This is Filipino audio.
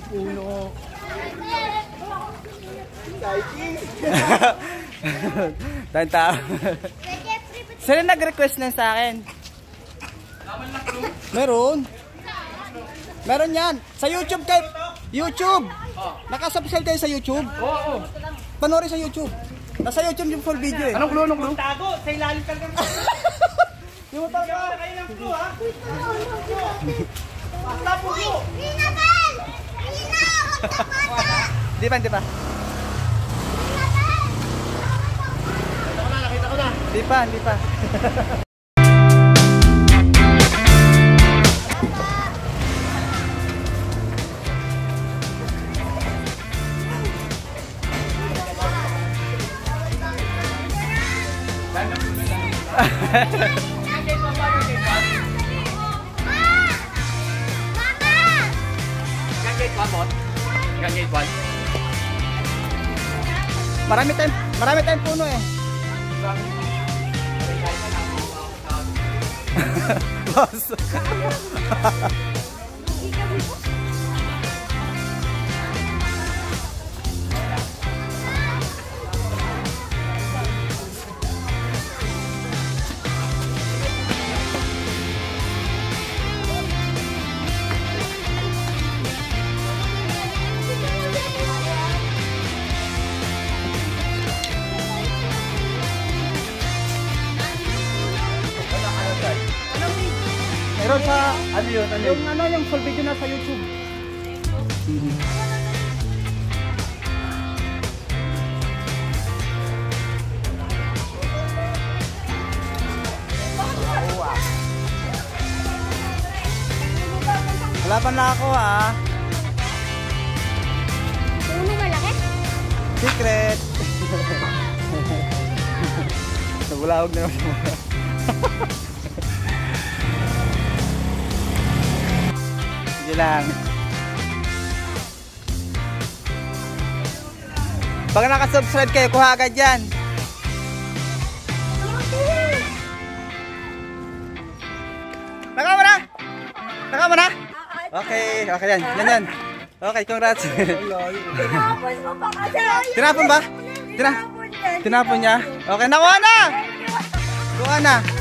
Puno. Tanta. Sino nag-request na sa akin? Meron. Meron yan. Sa YouTube kayo. YouTube. Nakasubscribe kayo sa YouTube? Oo. Panoorin sa YouTube. Nasa YouTube yung full video eh. Anong clue? Anong clue? Tago, sa ilalim talaga. Yung tago kayo ng clue ha. Basta po po. Di ba, di ba? Nakita ko na. Di pa, di pa. Gate 1. Marami tayong puno eh. Boss. Meron sa Ano yun? Ano yun? yung full video na sa YouTube. Wala pa na ako ah. Puno malaki? Secret. Nabulawag na naman. Sige lang. Pag nakasubscribe kayo, kuha agad yan. Nakama na? Nakama na? Okay, okay yan. Yan. Okay, congrats. Tinapon mo pa kasi. Tinapon ba? Tinapon niya? Okay, nakuha na! Kuha na.